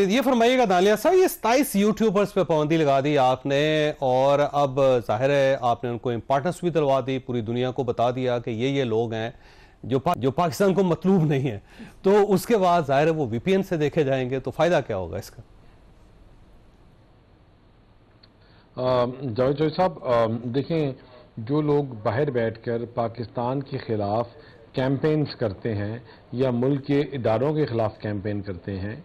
یہ فرمائیے گا دانیال صاحب، یہ 27 یوٹیوبرز پہ پابندی لگا دی آپ نے، اور اب ظاہر ہے آپ نے ان کو امپارٹنس بھی دلوا دی، پوری دنیا کو بتا دیا کہ یہ لوگ ہیں جو پاکستان کو مطلوب نہیں ہیں، تو اس کے بعد ظاہر ہے وہ وی پی این سے دیکھے جائیں گے، تو فائدہ کیا ہوگا اس کا؟ جاوید صاحب دیکھیں، جو لوگ باہر بیٹھ کر پاکستان کے خلاف کیمپینز کرتے ہیں یا ملک کے اداروں کے خلاف کیمپین کرتے ہیں،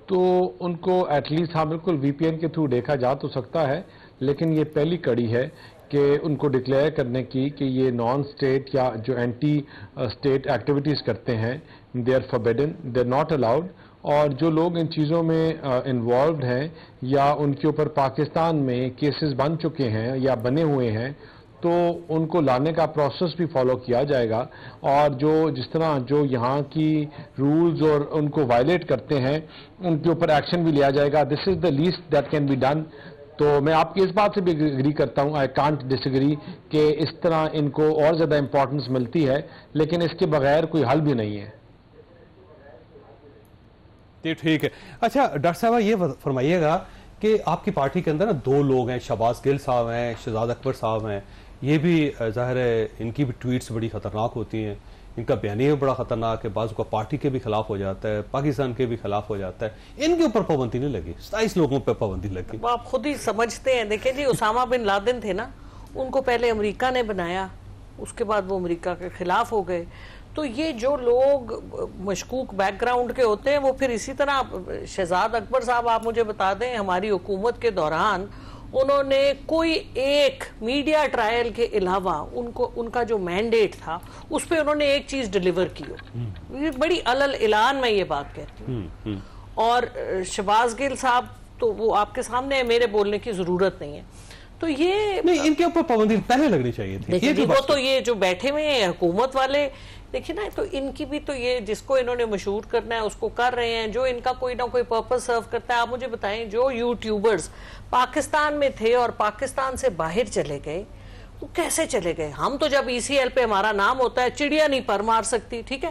تو ان کو ایٹ لیسٹ ہاں بالکل وی پی این کے تھرو دیکھا جا تو سکتا ہے، لیکن یہ پہلی کڑی ہے کہ ان کو ڈکلیئر کرنے کی کہ یہ نان اسٹیٹ یا جو اینٹی اسٹیٹ ایکٹیویٹیز کرتے ہیں، they are forbidden, they are not allowed. اور جو لوگ ان چیزوں میں انوالوڈ ہیں یا ان کے اوپر پاکستان میں کیسز بن چکے ہیں یا بنے ہوئے ہیں، تو ان کو لانے کا پروسیس بھی فالو کیا جائے گا، اور جس طرح جو یہاں کی رولز اور ان کو وائلیٹ کرتے ہیں ان کے اوپر ایکشن بھی لیا جائے گا. This is the least that can be done. تو میں آپ کی اس بات سے بھی اگری کرتا ہوں، آئی کانٹ ڈس ایگری، کہ اس طرح ان کو اور زیادہ امپورٹنس ملتی ہے، لیکن اس کے بغیر کوئی حل بھی نہیں ہے. ٹھیک ہے. اچھا ڈاکٹر صاحب یہ فرمائیے گا کہ آپ کی پارٹی کے اندر نا 2 لوگ ہیں، شہباز گل صاحب ہیں، شہزاد اکبر صاحب ہیں، یہ بھی ظاہر ہے ان کی بھی ٹویٹس بڑی خطرناک ہوتی ہیں، ان کا بیانیہ بھی بڑا خطرناک ہے، بعض کا پارٹی کے بھی خلاف ہو جاتا ہے، پاکستان کے بھی خلاف ہو جاتا ہے. ان کے اوپر پابندی نہیں لگی، 27 لوگوں پہ پابندی لگی. آپ خود ہی سمجھتے ہیں. دیکھیں جی، اسامہ بن لادن تھے نا، ان کو پہلے امریکہ نے بنایا، اس کے بعد وہ امریکہ کے خلاف ہو گئے. تو یہ جو لوگ مشکوک بیک گراؤنڈ کے ہوتے ہیں وہ پھر اسی طرح، شہزاد اکبر صاحب آپ مجھے بتا دیں، ہماری حکومت کے دوران انہوں نے کوئی ایک میڈیا ٹرائل کے علاوہ ان کا جو مینڈیٹ تھا اس پہ انہوں نے ایک چیز ڈیلیور کی ہو. بڑی علل اعلان میں یہ بات کہتی ہوں. اور شہباز گل صاحب تو وہ آپ کے سامنے میرے بولنے کی ضرورت نہیں ہے. تو یہ نہیں، ان کے اوپر پابندی پہلے لگنی چاہیے تھی. وہ تو یہ جو بیٹھے ہوئے ہیں حکومت والے، دیکھیں نا، تو ان کی بھی تو یہ جس کو انہوں نے مشہور کرنا ہے اس کو کر رہے ہیں، جو ان کا کوئی نہ کوئی پرپس سرو کرتا ہے. آپ مجھے بتائیں، جو یوٹیوبرز پاکستان میں تھے اور پاکستان سے باہر چلے گئے، وہ کیسے چلے گئے؟ ہم تو جب ECL پہ ہمارا نام ہوتا ہے، چڑیا نہیں پر مار سکتی، ٹھیک ہے،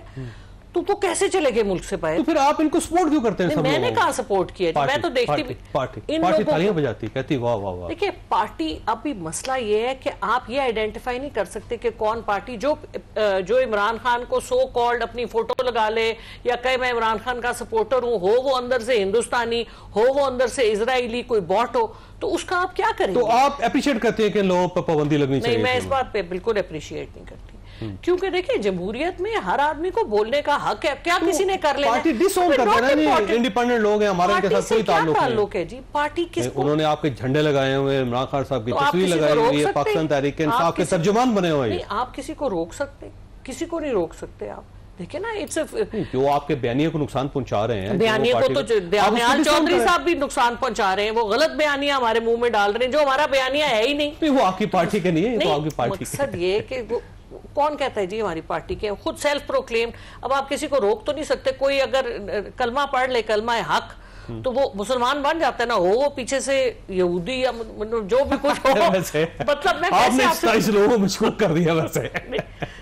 تو وہ کیسے چلے گئے ملک سے باہر؟ تو پھر آپ ان کو سپورٹ کیوں کرتے ہیں؟ میں نے کہاں سپورٹ کیا جی، میں تو دیکھتی بھی پارٹی تالیاں بجاتی کہتی واہ واہ واہ. دیکھیں پارٹی، ابھی مسئلہ یہ ہے کہ آپ یہ آئیڈینٹیفائی نہیں کر سکتے کہ کون پارٹی، جو عمران خان کو سو کالڈ اپنی فوٹو لگا لے یا کہ میں عمران خان کا سپورٹر ہوں، ہو وہ اندر سے ہندوستانی، ہو وہ اندر سے اسرائیلی کوئی باٹ ہو، تو اس کا آپ کیا کریں گے؟ تو آپ اپریشیٹ کرتے ہیں کہ لوگوں پر پابندی لگنی چاہیے؟ نہیں، میں اس بات پہ بالکل اپریشیٹ نہیں کرتی، کیونکہ دیکھیں جمہوریت میں ہر آدمی کو بولنے کا حق ہے. کیا کسی نے کر لینا؟ پارٹی ڈس اون کر دینا نہیں، انڈیپینڈنٹ لوگ ہیں، ہمارے کے ساتھ کوئی تعلق ہے جی. پارٹی کس کو؟ انہوں نے آپ کے جھنڈے لگائے ہوئے، عمران خان صاحب کی تصویر لگائی ہوئی ہے، پاکستان تحریک انصاف کے ترجمان بنے ہوئے ہیں. آپ کسی کو روک سکتے؟ کسی کو نہیں روک سکتے. آپ دیکھیں نا، جو آپ کے بیانیے کو نقصان پہنچا رہے ہیں، بیانیے کو تو دانیال چودھری صاحب بھی نقصان پہنچا رہے ہیں، وہ غلط بیانیہ ہمارے منہ میں ڈال رہے ہیں جو ہمارا بیانیہ ہے ہی نہیں. وہ آپ کی پارٹی کے نہیں ہے، وہ آپ کی پارٹی کے. مقصد یہ کہ کون کہتا ہے جی ہماری پارٹی کے؟ خود سیلف پروکلیم. اب آپ کسی کو روک تو نہیں سکتے. کوئی اگر کلمہ پڑھ لے، کلمہ حق، تو وہ مسلمان بن جاتا ہے نا، ہو وہ پیچھے سے یہودی یا جو بھی کچھ ہو. مطلب میں آپ نے 27 لوگوں کو مشکوک کر دیا ویسے.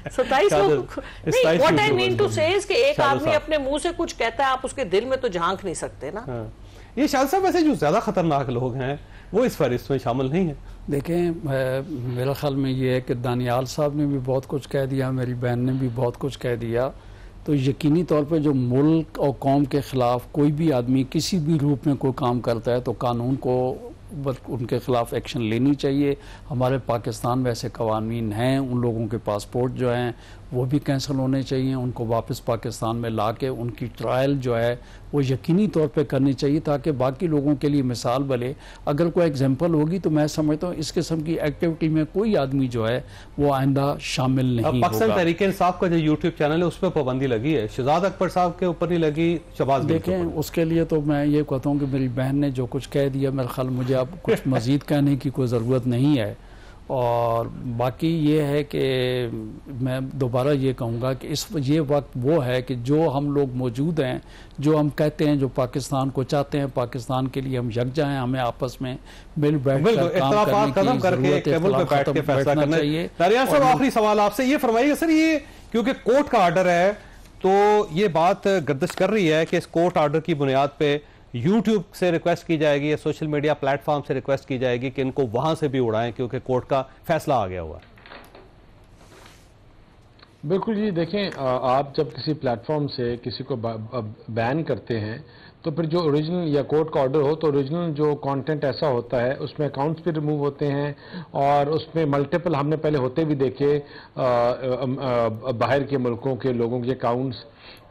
27 لوگ نہیں، what I mean to say is کہ ایک آدمی اپنے منہ سے کچھ کہتا ہے، آپ اس کے دل میں تو جھانک نہیں سکتے نا. یہ شاہد صاحب ویسے جو زیادہ خطرناک لوگ ہیں وہ اس فہرست میں شامل نہیں ہیں. دیکھیں میرا خیال میں یہ ہے کہ دانیال صاحب نے بھی بہت کچھ کہہ دیا، میری بہن نے بھی بہت کچھ کہہ دیا. تو یقینی طور پہ جو ملک اور قوم کے خلاف کوئی بھی آدمی کسی بھی روپ میں کوئی کام کرتا ہے تو قانون کو ان کے خلاف ایکشن لینی چاہیے. ہمارے پاکستان ویسے قوانین ہیں، ان لوگوں کے پاسپورٹ جو ہیں وہ بھی کینسل ہونے چاہیے، ان کو واپس پاکستان میں لا کے ان کی ٹرائل جو ہے وہ یقینی طور پہ کرنی چاہیے تاکہ باقی لوگوں کے لیے مثال بنے. اگر کوئی ایگزامپل ہوگی تو میں سمجھتا ہوں اس قسم کی ایکٹیویٹی میں کوئی آدمی جو ہے وہ آئندہ شامل نہیں ہوگا. پاکستان تحریک انصاف کا جو یوٹیوب چینل ہے اس پہ پابندی لگی ہے، شہزاد اکبر صاحب کے اوپر نہیں لگی، شہباز. دیکھیں اس کے لیے تو میں یہ کہتا ہوں کہ میری بہن نے جو کچھ کہہ دیا، میرے خیال مجھے اب کچھ مزید کہنے کی کوئی ضرورت نہیں ہے. اور باقی یہ ہے کہ میں دوبارہ یہ کہوں گا کہ یہ وقت وہ ہے کہ جو ہم لوگ موجود ہیں، جو ہم کہتے ہیں، جو پاکستان کو چاہتے ہیں، پاکستان کے لیے ہم یکجا ہیں، ہمیں آپس میں مل بیٹھ کر کام کرنے کی ضرورت ہے، اختلاف بیٹھنا چاہیے. دانیال صاحب آخری سوال آپ سے یہ فرمائیے گا سر، یہ کیونکہ کورٹ کا آرڈر ہے تو یہ بات گردش کر رہی ہے کہ اس کورٹ آرڈر کی بنیاد پہ یوٹیوب سے ریکویسٹ کی جائے گی یا سوشل میڈیا پلیٹ فارم سے ریکویسٹ کی جائے گی کہ ان کو وہاں سے بھی اڑائیں کیونکہ کورٹ کا فیصلہ آ گیا ہوا ہے؟ بالکل جی، دیکھیں آپ جب کسی پلیٹ فارم سے کسی کو بین کرتے ہیں تو پھر جو اوریجنل یا کورٹ کا آرڈر ہو تو اوریجنل جو کانٹینٹ ایسا ہوتا ہے اس میں اکاؤنٹس بھی ریموو ہوتے ہیں اور اس میں ملٹیپل ہم نے پہلے ہوتے بھی دیکھے باہر کے ملکوں کے لوگوں کے اکاؤنٹس.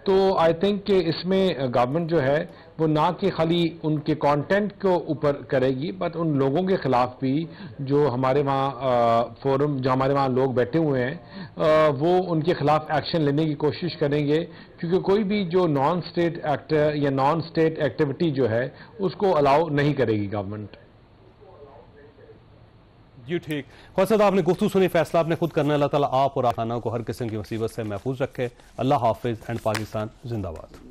تو آئی تھنک کہ اس میں گورنمنٹ جو ہے وہ نہ کہ خالی ان کے کانٹینٹ کو اوپر کرے گی بٹ ان لوگوں کے خلاف بھی جو ہمارے وہاں فورم جو ہمارے وہاں لوگ بیٹھے ہوئے ہیں وہ ان کے خلاف ایکشن لینے کی کوشش کریں گے، کیونکہ کوئی بھی جو نان اسٹیٹ ایکٹر یا نان اسٹیٹ ایکٹیویٹی جو ہے اس کو الاؤ نہیں کرے گی گورنمنٹ. جی ٹھیک. خواجہ صاحب آپ نے گفتگو سنی، فیصلہ آپ نے خود کرنا. اللہ تعالیٰ آپ اور خانہ کو ہر قسم کی مصیبت سے محفوظ رکھے. اللہ حافظ اینڈ پاکستان زندہ باد.